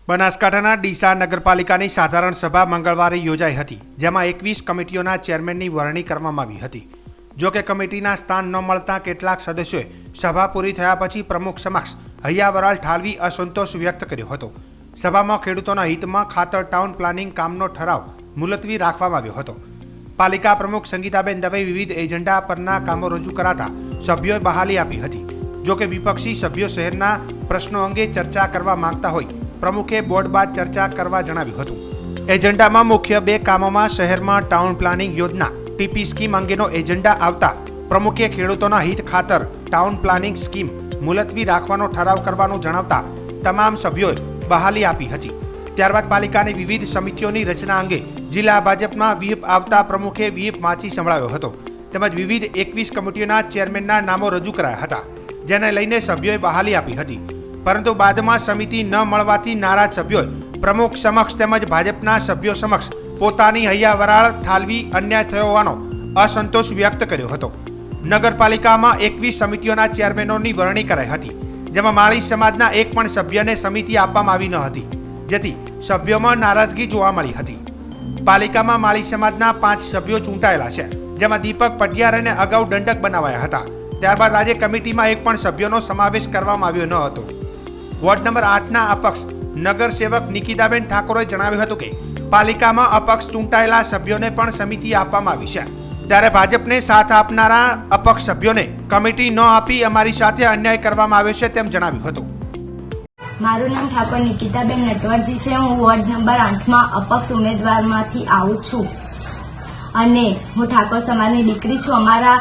બનાસકાંઠાના ડીસા નગરપાલિકાની સાધારણ સભા મંગળવારે યોજાઈ હતી, જેમાં 21 કમિટીઓના ચેરમેનની વરણી કરવામાં આવી હતી। જો કે કમિટીના સ્થાન ન મળતા કેટલાક સદસ્યોએ સભા પૂરી થયા પછી પ્રમુખ સમક્ષ હૈયાવરાળ ઠાલવી અસંતોષ વ્યક્ત કર્યો હતો। સભામાં ખેડૂતોના હિતમાં ખાતર ટાઉન પ્લાનિંગ કામનો ઠરાવ મુલતવી રાખવામાં આવ્યો હતો। પાલિકા પ્રમુખ સંગીતાબેન દવે વિવિધ એજન્ડા પરના કામો રજૂ કરાતા સભ્યોએ બહાલી આપી હતી। જો કે વિપક્ષી સભ્યો શહેરના પ્રશ્નો અંગે ચર્ચા કરવા માંગતા હોય પ્રમુખે બોર્ડ બાદ ચર્ચા કરવા જણાવ્યું હતું। એજન્ડામાં મુખ્ય બે કામોમાં શહેરમાં ટાઉન પ્લાનિંગ યોજના ટીપી સ્કીમ અંગેનો એજન્ડા આવતા પ્રમુખે ખેડૂતોના હિત ખાતર ટાઉન પ્લાનિંગ સ્કીમ મુલતવી રાખવાનો ઠરાવ કરવાનું જણાવતા તમામ સભ્યોએ બહાલી આપી હતી। ત્યારબાદ પાલિકાની વિવિધ સમિતિઓની રચના અંગે જિલ્લા ભાજપમાં વ્હીપ આવતા પ્રમુખે વ્હીપ વાંચી સંભળાવ્યો હતો, તેમજ વિવિધ 21 કમિટીઓના ચેરમેનના નામો રજૂ કરાયા હતા, જેને લઈને સભ્યોએ બહાલી આપી હતી। પરંતુ બાદમાં સમિતિ ન મળવાથી નારાજ સભ્યોએ પ્રમુખ સમક્ષ તેમજ ભાજપના સભ્યો સમક્ષ પોતાની હૈયાવરાળ ઠાલવી અન્યાય થયો હોવાનો અસંતોષ વ્યક્ત કર્યો હતો। નગરપાલિકામાં 21 સમિતિઓના ચેરમેનોની વરણી કરાઈ હતી, જેમાં માળી સમાજના એક પણ સભ્યને સમિતિ આપવામાં આવી ન હતી, જેથી સભ્યોમાં નારાજગી જોવા મળી હતી। પાલિકામાં માળી સમાજના 5 સભ્યો ચૂંટાયેલા છે, જેમાં દીપક પટિયારને અગાઉ દંડક બનાવાયા હતા। ત્યારબાદ આજે કમિટીમાં એક પણ સભ્યોનો સમાવેશ કરવામાં આવ્યો ન હતો। વોર્ડ નંબર 8ના અપક્ષ નગરસેવક નિકિતાબેન ઠાકોરે જણાવ્યું હતું કે પાલિકામાં અપક્ષ ચૂંટાયેલા સભ્યોને પણ સમિતિ આપવામાં આવી છે, ત્યારે ભાજપને સાથ આપનારા અપક્ષ સભ્યોને કમિટી ન આપી અમારી સાથે અન્યાય કરવામાં આવ્યો છે તેમ જણાવ્યું હતું। મારું નામ ઠાકોર નિકિતાબેન નટવરજી છે। હું વોર્ડ નંબર 8માં અપક્ષ ઉમેદવારમાંથી આવું છું અને હું ઠાકોર સમાજની દીકરી છું। અમારા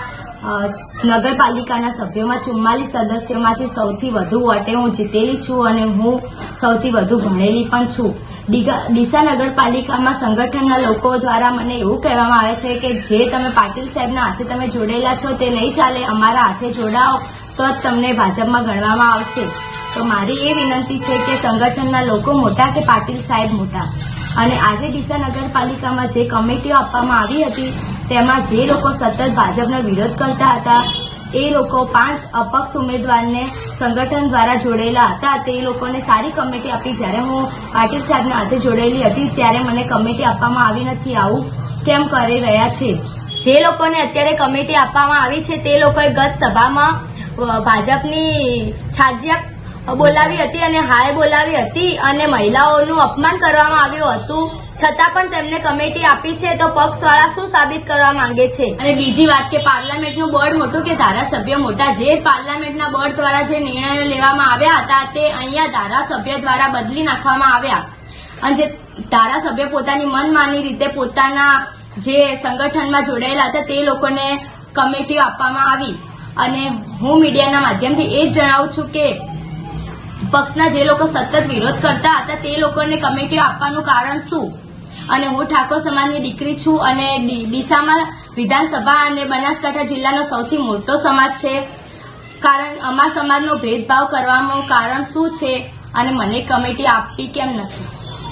નગરપાલિકાના સભ્યોમાં 44 સદસ્યોમાંથી સૌથી વધુ વોટે હું જીતેલી છું અને હું સૌથી વધુ ભણેલી પણ છું। ડીસા નગરપાલિકામાં સંગઠનના લોકો દ્વારા મને એવું કહેવામાં આવે છે કે જે તમે પાટીલ સાહેબના હાથે તમે જોડેલા છો તે નહીં ચાલે, અમારા હાથે જોડાઓ તો જ તમને ભાજપમાં ગણવામાં આવશે। તો મારી એ વિનંતી છે કે સંગઠનના લોકો મોટા કે પાટીલ સાહેબ મોટા, અને આજે ડીસા નગરપાલિકામાં જે કમિટીઓ આપવામાં આવી હતી તેમાં જે લોકો સતત ભાજપનો વિરોધ કરતા હતા એ લોકો 5 અપક્ષ ઉમેદવારને સંગઠન દ્વારા જોડેલા હતા, તે લોકોને સારી કમિટી આપી। જ્યારે હું પાટીલ સાહેબના હાથે જોડેલી હતી ત્યારે મને કમિટી આપવામાં આવી નથી। આવું કેમ કરી રહ્યા છે? જે લોકોને અત્યારે કમિટી આપવામાં આવી છે તે લોકોએ ગત સભામાં ભાજપની છાજિયા બોલાવી હતી અને હાય બોલાવી હતી અને મહિલાઓનું અપમાન કરવામાં આવ્યું હતું, છતાં પણ તેમને કમિટી આપી છે। તો પક્ષવાળા શું સાબિત કરવા માંગે છે? અને બીજી વાત કે પાર્લામેન્ટનું બોર્ડ મોટું કે ધારાસભ્ય મોટા, જે પાર્લામેન્ટના બોર્ડ દ્વારા જે નિર્ણયો લેવામાં આવ્યા હતા તે અહીંયા ધારાસભ્ય દ્વારા બદલી નાખવામાં આવ્યા અને જે ધારાસભ્ય પોતાની મનમાની રીતે પોતાના જે સંગઠનમાં જોડાયેલા હતા તે લોકોને કમિટીઓ આપવામાં આવી। અને હું મીડિયાના માધ્યમથી એ જ જણાવું છું કે પક્ષના જે લોકો સતત વિરોધ કરતા હતા તે લોકોને કમિટીઓ આપવાનું કારણ શું? અને હું ઠાકોર સમાજની દીકરી છું અને ડીસામાં વિધાનસભા અને બનાસકાંઠા જિલ્લાનો સૌથી મોટો સમાજ છે, કારણ અમારા સમાજનો ભેદભાવ કરવાનું કારણ શું છે અને મને કમિટી આપવી કેમ નથી?